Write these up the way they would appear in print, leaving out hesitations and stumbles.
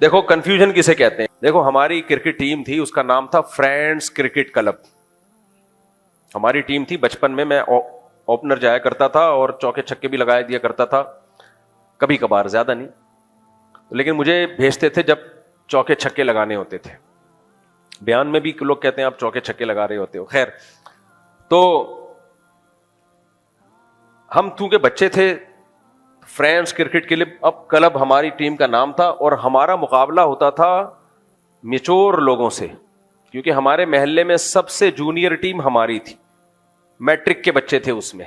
دیکھو کنفیوژن کسے کہتے ہیں. دیکھو ہماری کرکٹ ٹیم تھی, اس کا نام تھا فرینڈز کرکٹ کلب. ہماری ٹیم تھی, بچپن میں اوپنر جایا کرتا تھا اور چوکے چھکے بھی لگایا دیا کرتا تھا, کبھی کبھار, زیادہ نہیں. لیکن مجھے بھیجتے تھے جب چوکے چھکے لگانے ہوتے تھے. بیان میں بھی لوگ کہتے ہیں آپ چوکے چھکے لگا رہے ہوتے ہو. خیر, تو ہم چونکہ بچے تھے, فرینڈز کرکٹ کلب, اب کلب ہماری ٹیم کا نام تھا, اور ہمارا مقابلہ ہوتا تھا میچور لوگوں سے, کیونکہ ہمارے محلے میں سب سے جونیئر ٹیم ہماری تھی. میٹرک کے بچے تھے اس میں,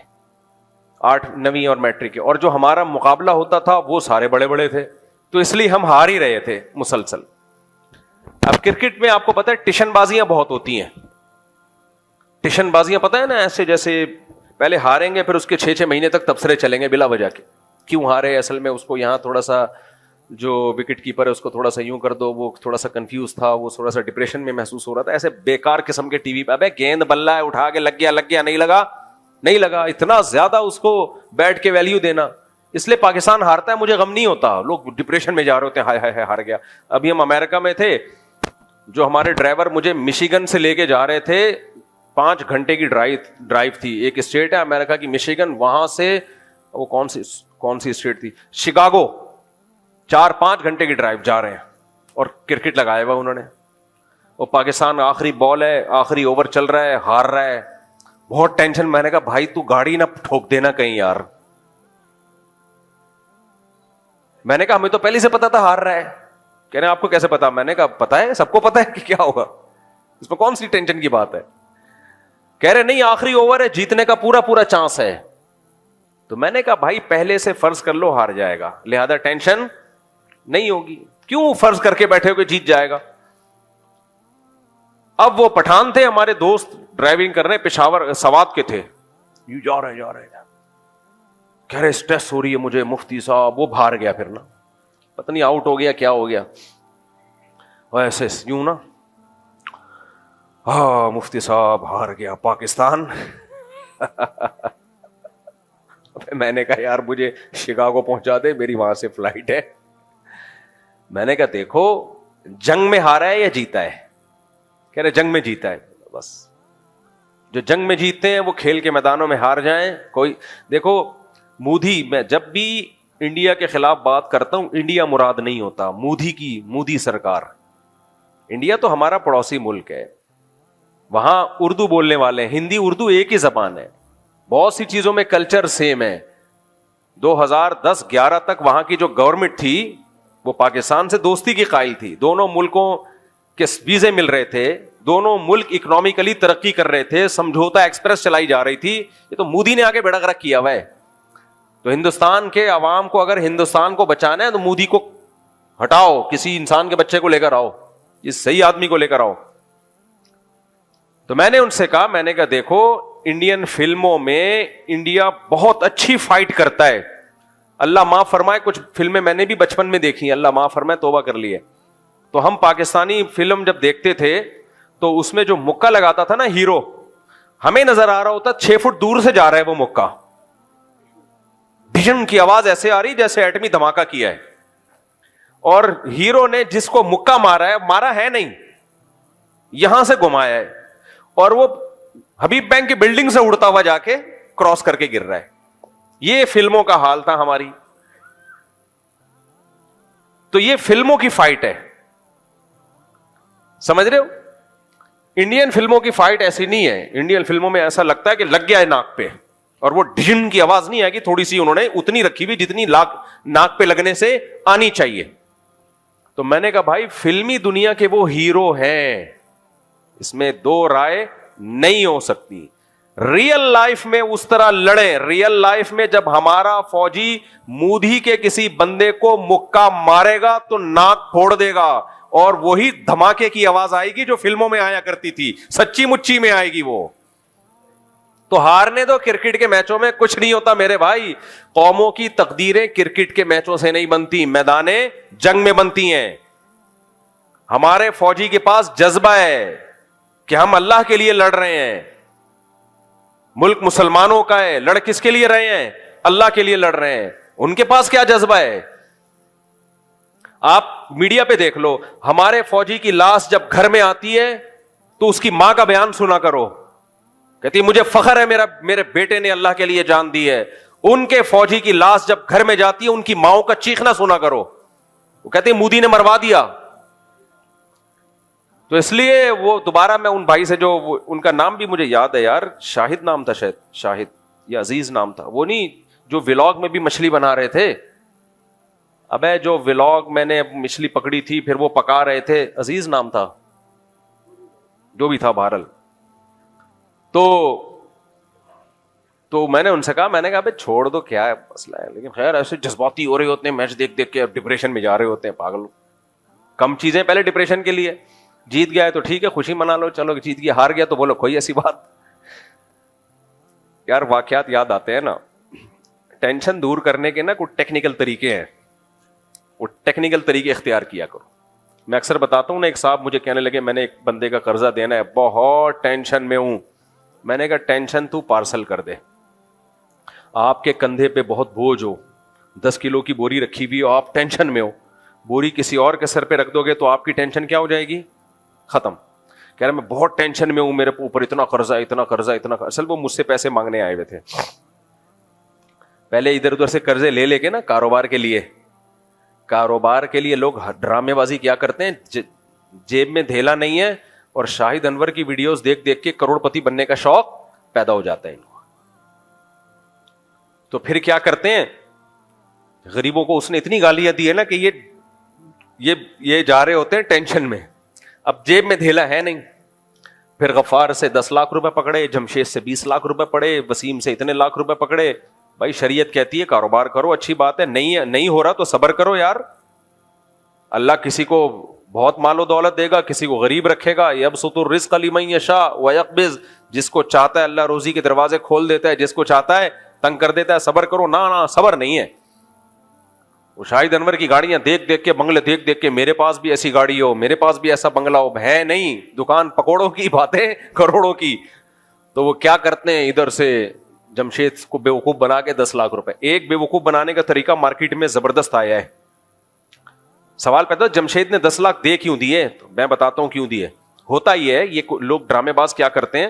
8 9 اور میٹرک کے, اور جو ہمارا مقابلہ ہوتا تھا وہ سارے بڑے بڑے تھے, تو اس لیے ہم ہار ہی رہے تھے مسلسل. اب کرکٹ میں آپ کو پتا ہے ٹیشن بازیاں بہت ہوتی ہیں. ٹیشن بازیاں پتا ہے نا, ایسے جیسے پہلے ہاریں گے, پھر اس کے 6 مہینے تک تبصرے چلیں گے بلا وجہ کے, کیوں ہارے, اصل میں اس کو یہاں تھوڑا سا جو وکٹ کیپر ہے اس کو تھوڑا سا یوں کر دو, وہ تھوڑا سا کنفیوز تھا, وہ تھوڑا سا ڈپریشن میں محسوس ہو رہا تھا. ایسے بیکار قسم کے ٹی وی پہ, ابے گیند بلہ ہے, اٹھا کے لگ گیا, نہیں لگا, اتنا زیادہ اس کو بیٹ کے ویلیو دینا. اس لیے پاکستان ہارتا ہے, مجھے غم نہیں ہوتا, لوگ ڈپریشن میں جا رہے ہوتے ہیں, ہائے ہائے ہار گیا. ابھی ہم امریکہ میں تھے, جو ہمارے ڈرائیور مجھے مشیگن سے لے کے جا رہے تھے, 5 گھنٹے کی ڈرائیو تھی. ایک اسٹیٹ ہے امریکہ کی مشیگن, وہاں سے وہ کون سی اسٹیٹ تھی, شکاگو, 4-5 گھنٹے کی ڈرائیو جا رہے ہیں, اور کرکٹ لگایا ہوا انہوں نے. وہ پاکستان آخری بال ہے, آخری اوور چل رہا ہے, ہار رہا ہے, بہت ٹینشن. میں نے کہا بھائی تو گاڑی نہ ٹھوک دینا کہیں یار. میں نے کہا ہمیں تو پہلے سے پتا تھا ہار رہا ہے. کہہ رہے ہیں آپ کو کیسے پتا؟ میں نے کہا پتا ہے, سب کو پتا ہے کہ کیا ہوگا, اس میں کون سی ٹینشن کی بات ہے. کہہ رہے نہیں آخری اوور ہے, جیتنے کا پورا چانس ہے. تو میں نے کہا بھائی پہلے سے فرض کر لو ہار جائے گا, لہذا ٹینشن نہیں ہوگی, کیوں فرض کر کے بیٹھے ہو کہ جیت جائے گا. اب وہ پٹھان تھے ہمارے دوست, ڈرائیونگ کر رہے, پشاور سوات کے تھے, یوں جا رہے کہہ رہے اسٹریس ہو رہی ہے مجھے مفتی صاحب. وہ باہر گیا, پھر نا پتہ نہیں آؤٹ ہو گیا کیا ہو گیا, ایسے یوں نا, ہاں مفتی صاحب ہار گیا پاکستان. میں نے کہا یار مجھے شکاگو پہنچا دے, میری وہاں سے فلائٹ ہے. میں نے کہا دیکھو جنگ میں ہارا ہے یا جیتا ہے؟ کہہ رہے جنگ میں جیتا ہے. بس جو جنگ میں جیتتے ہیں وہ کھیل کے میدانوں میں ہار جائیں. کوئی دیکھو مودی, میں جب بھی انڈیا کے خلاف بات کرتا ہوں, انڈیا مراد نہیں ہوتا, مودی سرکار. انڈیا تو ہمارا پڑوسی ملک ہے, وہاں اردو بولنے والے ہیں, ہندی اردو ایک ہی زبان ہے, بہت سی چیزوں میں کلچر سیم ہے. 2010-11 تک وہاں کی جو گورنمنٹ تھی وہ پاکستان سے دوستی کی قائل تھی. دونوں ملکوں کے ویزے مل رہے تھے, دونوں ملک اکنامکلی ترقی کر رہے تھے, سمجھوتا ایکسپریس چلائی جا رہی تھی. یہ تو مودی نے آگے بیڑا گرک کیا ہوا ہے. تو ہندوستان کے عوام کو اگر ہندوستان کو بچانا ہے تو مودی کو ہٹاؤ, کسی انسان کے بچے کو لے کر آؤ, اس صحیح آدمی کو لے کر آؤ. تو میں نے ان سے کہا, میں نے کہا دیکھو انڈین فلموں میں انڈیا بہت اچھی فائٹ کرتا ہے, اللہ معاف فرمائے, کچھ فلمیں میں نے بھی بچپن میں دیکھی, اللہ معاف فرمائے, توبہ کر لی ہے. تو ہم پاکستانی فلم جب دیکھتے تھے تو اس میں جو مکہ لگاتا تھا نا ہیرو, ہمیں نظر آ رہا ہوتا 6 فٹ دور سے جا رہا ہے وہ مکہ, بھیشن کی آواز ایسے آ رہی جیسے ایٹمی دھماکہ کیا ہے, اور ہیرو نے جس کو مکہ مارا ہے نہیں, یہاں سے گھمایا ہے, اور وہ حبیب بینک کی بلڈنگ سے اڑتا ہوا جا کے کراس کر کے گر رہا ہے. یہ فلموں کا حال تھا ہماری. تو یہ فلموں کی فائٹ ہے, سمجھ رہے ہو. انڈین فلموں کی فائٹ ایسی نہیں ہے. انڈین فلموں میں ایسا لگتا ہے کہ لگ گیا ہے ناک پہ, اور وہ ڈھن کی آواز نہیں آئے گی, تھوڑی سی انہوں نے اتنی رکھی ہوئی جتنی ناک پہ لگنے سے آنی چاہیے. تو میں نے کہا بھائی فلمی دنیا کے وہ ہیرو ہیں, اس میں 2 رائے نہیں ہو سکتی. ریئل لائف میں اس طرح لڑیں. ریئل لائف میں جب ہمارا فوجی مودی کے کسی بندے کو مکہ مارے گا تو ناک پھوڑ دے گا, اور وہی دھماکے کی آواز آئے گی جو فلموں میں آیا کرتی تھی, سچی مچی میں آئے گی وہ. تو ہارنے دو, کرکٹ کے میچوں میں کچھ نہیں ہوتا میرے بھائی. قوموں کی تقدیریں کرکٹ کے میچوں سے نہیں بنتی, میدان جنگ میں بنتی ہیں. ہمارے فوجی کے پاس جذبہ ہے کہ ہم اللہ کے لیے لڑ رہے ہیں, ملک مسلمانوں کا ہے, لڑ کس کے لیے رہے ہیں؟ اللہ کے لیے لڑ رہے ہیں. ان کے پاس کیا جذبہ ہے؟ آپ میڈیا پہ دیکھ لو, ہمارے فوجی کی لاش جب گھر میں آتی ہے تو اس کی ماں کا بیان سنا کرو, کہتی مجھے فخر ہے میرے بیٹے نے اللہ کے لیے جان دی ہے. ان کے فوجی کی لاش جب گھر میں جاتی ہے ان کی ماؤں کا چیخنا سنا کرو, وہ کہتے ہیں مودی نے مروا دیا. تو اس لیے وہ دوبارہ میں ان بھائی سے جو ان کا نام بھی مجھے یاد ہے یار, شاہد نام تھا, شاید شاہد یا عزیز نام تھا, وہ نہیں جو ولاگ میں بھی مچھلی بنا رہے تھے, ابے جو ولاگ میں نے مچھلی پکڑی تھی پھر وہ پکا رہے تھے, عزیز نام تھا, جو بھی تھا بہرحال. تو میں نے ان سے کہا, میں نے کہا بھائی چھوڑ دو کیا ہے مسئلہ ہے, لیکن خیر ایسے جذباتی ہو رہے ہوتے ہیں میچ دیکھ دیکھ کے, ڈپریشن میں جا رہے ہوتے ہیں پاگل. کم چیزیں پہلے ڈپریشن کے لیے, جیت گیا ہے تو ٹھیک ہے خوشی منا لو, چلو جیت گیا, ہار گیا تو بولو کوئی ایسی بات. یار واقعات یاد آتے ہیں نا. ٹینشن دور کرنے کے نا کچھ ٹیکنیکل طریقے ہیں, وہ ٹیکنیکل طریقے اختیار کیا کرو. میں اکثر بتاتا ہوں نا, ایک صاحب مجھے کہنے لگے میں نے ایک بندے کا قرضہ دینا ہے, بہت ٹینشن میں ہوں. میں نے کہا ٹینشن تو پارسل کر دے. آپ کے کندھے پہ بہت بوجھ ہو, 10 کلو کی بوری رکھی ہوئی ہو, آپ ٹینشن میں ہو, بوری کسی اور کے سر پہ رکھ دو گے تو آپ کی ٹینشن کیا ہو جائے گی, ختم. کہہ رہے میں بہت ٹینشن میں ہوں, میرے اوپر اتنا قرضہ اتنا قرضہ اتنا. اصل وہ مجھ سے پیسے مانگنے آئے ہوئے تھے, پہلے ادھر ادھر سے قرضے لے کے نا کاروبار کے لیے لوگ ڈرامے بازی کیا کرتے ہیں, جیب میں دھیلا نہیں ہے اور شاہد انور کی ویڈیوز دیکھ دیکھ کے کروڑ پتی بننے کا شوق پیدا ہو جاتا ہے ان کو. تو پھر کیا کرتے ہیں, غریبوں کو اس نے اتنی گالیاں دی ہے نا کہ یہ جا رہے ہوتے ہیں ٹینشن میں, اب جیب میں دھیلا ہے نہیں. پھر غفار سے 10 لاکھ روپے پکڑے, جمشید سے 20 لاکھ روپے پڑے, وسیم سے اتنے لاکھ روپے پکڑے. بھائی شریعت کہتی ہے کاروبار کرو, اچھی بات ہے, نہیں ہو رہا تو صبر کرو یار. اللہ کسی کو بہت مال و دولت دے گا, کسی کو غریب رکھے گا. یبسط الرزق لمن یشاء ویقبض, جس کو چاہتا ہے اللہ روزی کے دروازے کھول دیتا ہے, جس کو چاہتا ہے تنگ کر دیتا ہے. صبر کرو. نا صبر نہیں ہے. وہ شاہد انور کی گاڑیاں دیکھ دیکھ کے, بنگلے دیکھ دیکھ کے, میرے پاس بھی ایسی گاڑی ہو, میرے پاس بھی ایسا بنگلہ ہو, ہے نہیں. دکان پکوڑوں کی, باتیں کروڑوں کی. تو وہ کیا کرتے ہیں, ادھر سے جمشید کو بیوقوف بنا کے 10 لاکھ روپے. ایک بیوقوف بنانے کا طریقہ مارکیٹ میں زبردست آیا ہے. سوال پیدا, جمشید نے 10 لاکھ دے کیوں دیے؟ تو میں بتاتا ہوں کیوں دیے. ہوتا یہ ہے, یہ لوگ ڈرامے باز کیا کرتے ہیں,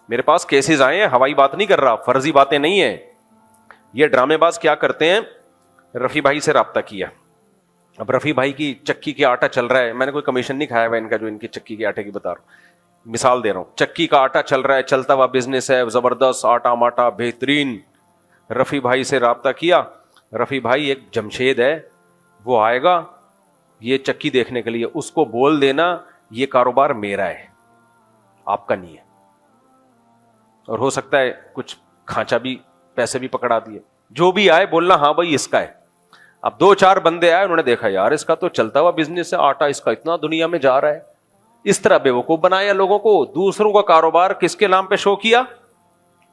میرے پاس کیسز آئے ہیں, ہوائی بات نہیں کر رہا, فرضی باتیں نہیں ہیں. یہ ڈرامے باز کیا کرتے ہیں, رفیع بھائی سے رابطہ کیا. اب رفیع بھائی کی چکی کے آٹا چل رہا ہے, میں نے کوئی کمیشن نہیں کھایا ہوا ان کا, جو ان کی چکی کے آٹے کی بتا رہا ہوں, مثال دے رہا ہوں. چکی کا آٹا چل رہا ہے, چلتا ہوا بزنس ہے, زبردست آٹا ماٹا بہترین. رفیع بھائی سے رابطہ کیا. رفیع بھائی ایک جمشید ہے, وہ آئے گا یہ چکی دیکھنے کے لیے, اس کو بول دینا یہ کاروبار میرا ہے, آپ کا نہیں ہے. اور ہو سکتا ہے کچھ کھانچا بھی, پیسے بھی پکڑا دیے. جو بھی آئے بولنا ہاں بھائی اس کا ہے. اب 2-4 بندے آئے, انہوں نے دیکھا یار اس کا تو چلتا ہوا بزنس ہے, آٹا اس کا اتنا دنیا میں جا رہا ہے. اس طرح بیوقوف بنایا لوگوں کو. دوسروں کا کاروبار کس کے نام پہ شو کیا,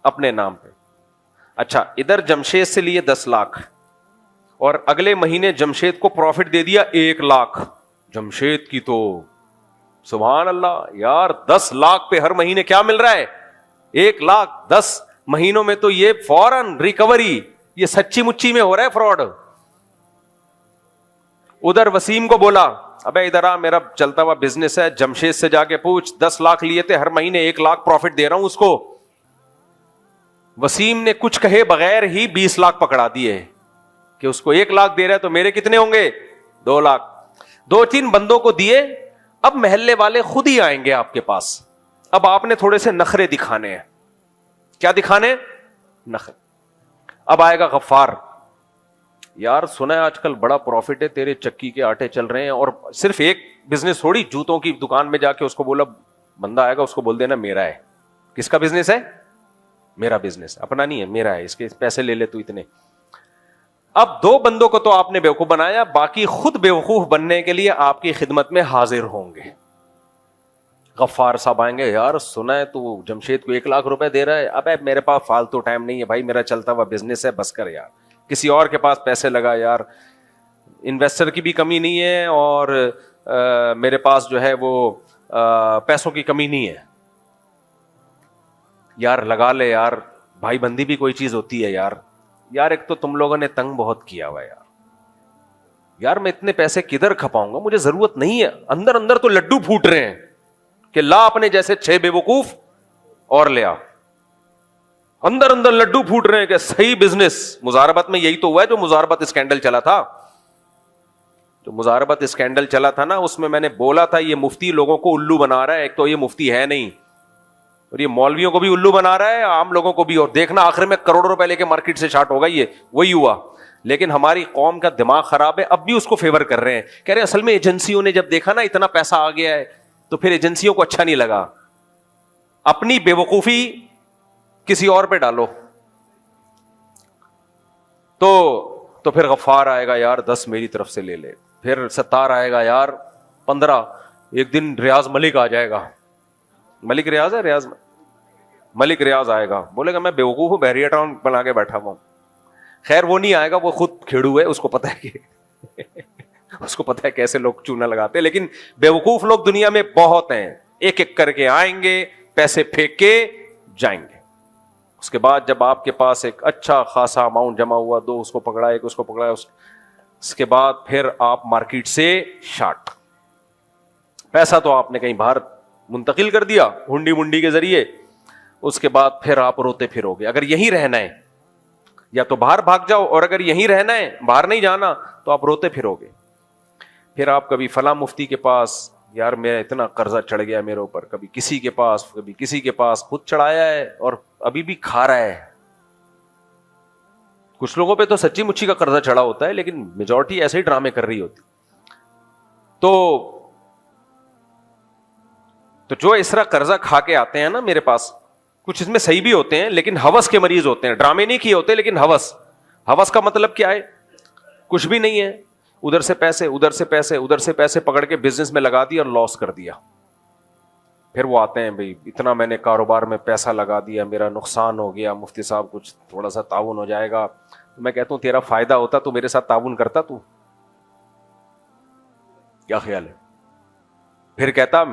اپنے نام پہ. اچھا, ادھر جمشید سے لیے 10 لاکھ اور اگلے مہینے جمشید کو پروفٹ دے دیا 1 لاکھ. جمشید کی تو سبحان اللہ یار, 10 لاکھ پہ ہر مہینے کیا مل رہا ہے, 1 لاکھ. 10 مہینوں میں تو یہ فوراً ریکوری, یہ سچی مچی میں ہو رہا ہے فراڈ. ادھر وسیم کو بولا ابے ادھر آ, میرا چلتا ہوا بزنس ہے, جمشید سے جا کے پوچھ, 10 لاکھ لیے تھے, ہر مہینے 1 لاکھ پروفٹ دے رہا ہوں اس کو. وسیم نے کچھ کہے بغیر ہی 20 لاکھ پکڑا دیے کہ اس کو 1 لاکھ دے رہا ہے تو میرے کتنے ہوں گے, 2 لاکھ. 2-3 بندوں کو دیے. اب محلے والے خود ہی آئیں گے آپ کے پاس. اب آپ نے تھوڑے سے نخرے دکھانے ہیں. کیا دکھانے, نخرے. اب آئے گا غفار, یار سنا ہے آج کل بڑا پروفٹ ہے, تیرے چکی کے آٹے چل رہے ہیں. اور صرف ایک بزنس تھوڑی, جوتوں کی دکان میں جا کے اس کو بولا, بندہ آئے گا اس کو بول دینا میرا ہے. کس کا بزنس ہے, میرا بزنس, اپنا نہیں ہے, میرا ہے, اس کے پیسے لے لے تو اتنے. اب 2 بندوں کو تو آپ نے بیوقوف بنایا, باقی خود بیوقوف بننے کے لیے آپ کی خدمت میں حاضر ہوں گے. غفار صاحب آئیں گے, یار سنا ہے تو جمشید کو 1 لاکھ روپے دے رہا ہے. اب میرے پاس فالتو ٹائم نہیں ہے بھائی, میرا چلتا ہوا بزنس ہے, بس کر یار, کسی اور کے پاس پیسے لگا یار, انویسٹر کی بھی کمی نہیں ہے اور میرے پاس جو ہے وہ پیسوں کی کمی نہیں ہے. یار لگا لے یار, بھائی بندی بھی کوئی چیز ہوتی ہے یار. یار ایک تو تم لوگوں نے تنگ بہت کیا ہوا یار, یار میں اتنے پیسے کدھر کھپاؤں گا, مجھے ضرورت نہیں ہے. اندر اندر تو لڈو پھوٹ رہے ہیں کہ لا اپنے جیسے 6 بے وقوف اور لے آ. اندر اندر لڈو پھوٹ رہے ہیں کہ صحیح بزنس. مزاربت میں یہی تو ہوا ہے جو مزاربت اسکینڈل چلا تھا. جو مزاربت اسکینڈل چلا تھا نا, اس میں میں نے بولا تھا یہ مفتی لوگوں کو الو بنا رہا ہے. ایک تو یہ مفتی ہے نہیں, اور یہ مولویوں کو بھی الو بنا رہا ہے, عام لوگوں کو بھی. اور دیکھنا آخر میں کروڑوں روپے لے کے مارکیٹ سے شارٹ ہوگا. یہ وہی ہوا. لیکن ہماری قوم کا دماغ خراب ہے, اب بھی اس کو فیور کر رہے ہیں. کہہ رہے ہیں اصل میں ایجنسیوں نے جب دیکھا نا اتنا پیسہ آ گیا ہے تو پھر ایجنسیوں کو اچھا نہیں لگا. اپنی بے وقوفی کسی اور پہ ڈالو تو پھر غفار آئے گا یار 10 میری طرف سے لے لے, پھر ستار آئے گا یار 15, ایک دن ریاض ملک آ جائے گا. ملک ریاض ہے, ریاض ملک ریاض آئے گا, بولے گا میں بے وقوف ہوں, بحریہ ٹاؤن بنا کے بیٹھا ہوں. خیر وہ نہیں آئے گا, وہ خود کھیڑو ہے, اس کو پتا ہے کہ اس کو پتا ہے کیسے لوگ چونا لگاتے ہیں. لیکن بے وقوف لوگ دنیا میں بہت ہیں, ایک ایک کر کے آئیں گے, پیسے پھینک کے جائیں گے. اس کے بعد جب آپ کے پاس ایک اچھا خاصا اماؤنٹ جمع ہوا, 2 اس کو پکڑا, ایک اس کو پکڑا, اس کے بعد پھر آپ مارکیٹ سے شارٹ. پیسہ تو آپ نے کہیں باہر منتقل کر دیا ہنڈی منڈی کے ذریعے. اس کے بعد پھر آپ روتے پھرو گے. اگر یہیں رہنا ہے یا تو باہر بھاگ جاؤ, اور اگر یہیں رہنا ہے باہر نہیں جانا تو آپ روتے پھرو گے. پھر آپ کبھی فلاں مفتی کے پاس, یار میرا اتنا قرضہ چڑھ گیا میرے اوپر, کبھی کسی کے پاس, کبھی کسی کے پاس, خود چڑھایا ہے اور ابھی بھی کھا رہا ہے. کچھ لوگوں پہ تو سچی مچھی کا قرضہ چڑھا ہوتا ہے, لیکن میجورٹی ایسے ہی ڈرامے کر رہی ہوتی. تو جو اس طرح قرضہ کھا کے آتے ہیں نا میرے پاس, کچھ اس میں صحیح بھی ہوتے ہیں لیکن ہوس کے مریض ہوتے ہیں. ڈرامے نہیں کیے ہوتے لیکن ہوس کا مطلب کیا ہے, کچھ بھی نہیں ہے, ادھر سے پیسے ادھر سے پیسے ادھر سے پیسے پکڑ کے بزنس میں لگا دیا اور لاس کر دیا. پھر وہ آتے ہیں بھائی اتنا میں نے کاروبار میں پیسہ لگا دیا, میرا نقصان ہو گیا, مفتی صاحب کچھ تھوڑا سا تعاون ہو جائے گا. تو میں کہتا ہوں تیرا فائدہ ہوتا تو میرے ساتھ تعاون کرتا, تو کیا خیال ہے؟ پھر کہتا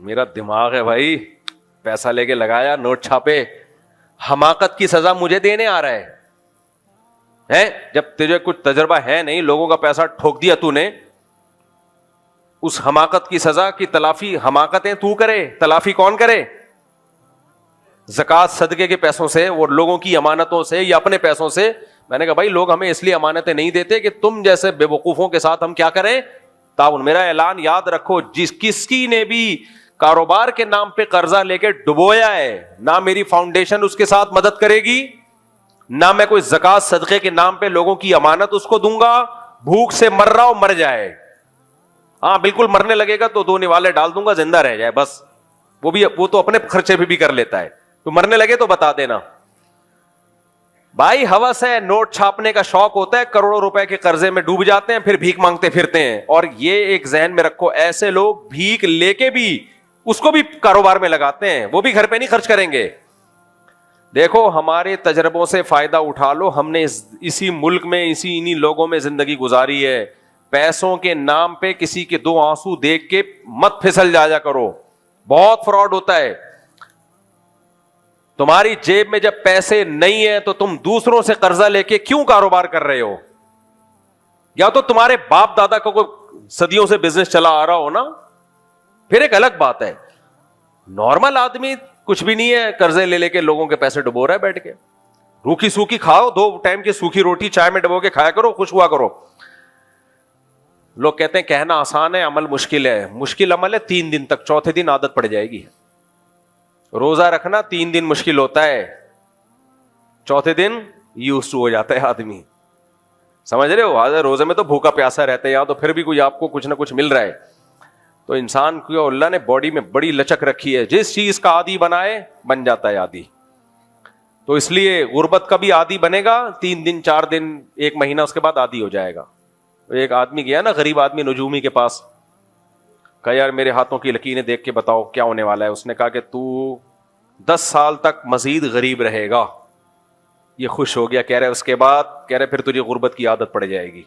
میرا دماغ ہے بھائی, پیسہ لے کے لگایا, نوٹ چھاپے, حماقت کی سزا مجھے دینے آ رہا ہے. جب تجھے کچھ تجربہ ہے نہیں, لوگوں کا پیسہ ٹھوک دیا تو نے, اس حماقت کی سزا کی تلافی حماقتیں تو کرے, تلافی کون کرے؟ زکوٰۃ صدقے کے پیسوں سے, وہ لوگوں کی امانتوں سے یا اپنے پیسوں سے. میں نے کہا بھائی لوگ ہمیں اس لیے امانتیں نہیں دیتے کہ تم جیسے بے وقوفوں کے ساتھ ہم کیا کریں, تعاون. میرا اعلان یاد رکھو, کسی نے بھی کاروبار کے نام پہ قرضہ لے کے ڈبویا ہے, نہ میری فاؤنڈیشن اس کے ساتھ مدد کرے گی, نہ میں کوئی زکوٰۃ صدقے کے نام پہ لوگوں کی امانت اس کو دوں گا. بھوک سے مر رہا ہو مر جائے, ہاں بالکل مرنے لگے گا تو 2 نوالے ڈال دوں گا, زندہ رہ جائے بس. وہ تو اپنے خرچے پہ بھی کر لیتا ہے, تو مرنے لگے تو بتا دینا. بھائی ہوس ہے, نوٹ چھاپنے کا شوق ہوتا ہے, کروڑوں روپے کے قرضے میں ڈوب جاتے ہیں, پھر بھیک مانگتے پھرتے ہیں. اور یہ ایک ذہن میں رکھو, ایسے لوگ بھیک لے کے بھی اس کو بھی کاروبار میں لگاتے ہیں, وہ بھی گھر پہ نہیں خرچ کریں گے. دیکھو ہمارے تجربوں سے فائدہ اٹھا لو. ہم نے اسی ملک میں انہی لوگوں میں زندگی گزاری ہے. پیسوں کے نام پہ کسی کے 2 آنسو دیکھ کے مت پھسل جایا کرو, بہت فراڈ ہوتا ہے. تمہاری جیب میں جب پیسے نہیں ہیں تو تم دوسروں سے قرضہ لے کے کیوں کاروبار کر رہے ہو؟ یا تو تمہارے باپ دادا کو کوئی صدیوں سے بزنس چلا آ رہا ہو نا, پھر ایک الگ بات ہے. نارمل آدمی کچھ بھی نہیں ہے, قرضے لے کے لوگوں کے پیسے ڈبو رہا ہے بیٹھ کے. روکھی سوکھی کھاؤ, 2 ٹائم کی سوکھی روٹی چائے میں ڈبو کے کھایا کرو, خوش ہوا کرو. لوگ کہتے ہیں کہنا آسان ہے, عمل مشکل ہے. مشکل عمل ہے 3 دن تک, چوتھے دن عادت پڑ جائے گی. روزہ رکھنا 3 دن مشکل ہوتا ہے, چوتھے دن یوز ہو جاتا ہے آدمی. سمجھ رہے ہو؟ روزے میں تو بھوکا پیاسا رہتا ہے, یا تو پھر بھی کوئی آپ کو کچھ نہ کچھ مل رہا ہے. تو انسان کو اللہ نے باڈی میں بڑی لچک رکھی ہے, جس چیز کا عادی بنائے بن جاتا ہے عادی. تو اس لیے غربت کا بھی عادی بنے گا, 3 دن 4 دن 1 مہینہ, اس کے بعد عادی ہو جائے گا. ایک آدمی گیا نا, غریب آدمی, نجومی کے پاس, کہا یار میرے ہاتھوں کی لکیریں دیکھ کے بتاؤ کیا ہونے والا ہے. اس نے کہا کہ تو 10 سال تک مزید غریب رہے گا. یہ خوش ہو گیا, کہہ رہے اس کے بعد, کہہ رہے پھر تجھے غربت کی عادت پڑ جائے گی,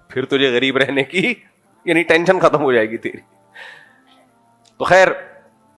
پھر تجھے غریب رہنے کی یعنی ٹینشن ختم ہو جائے گی تیری. تو خیر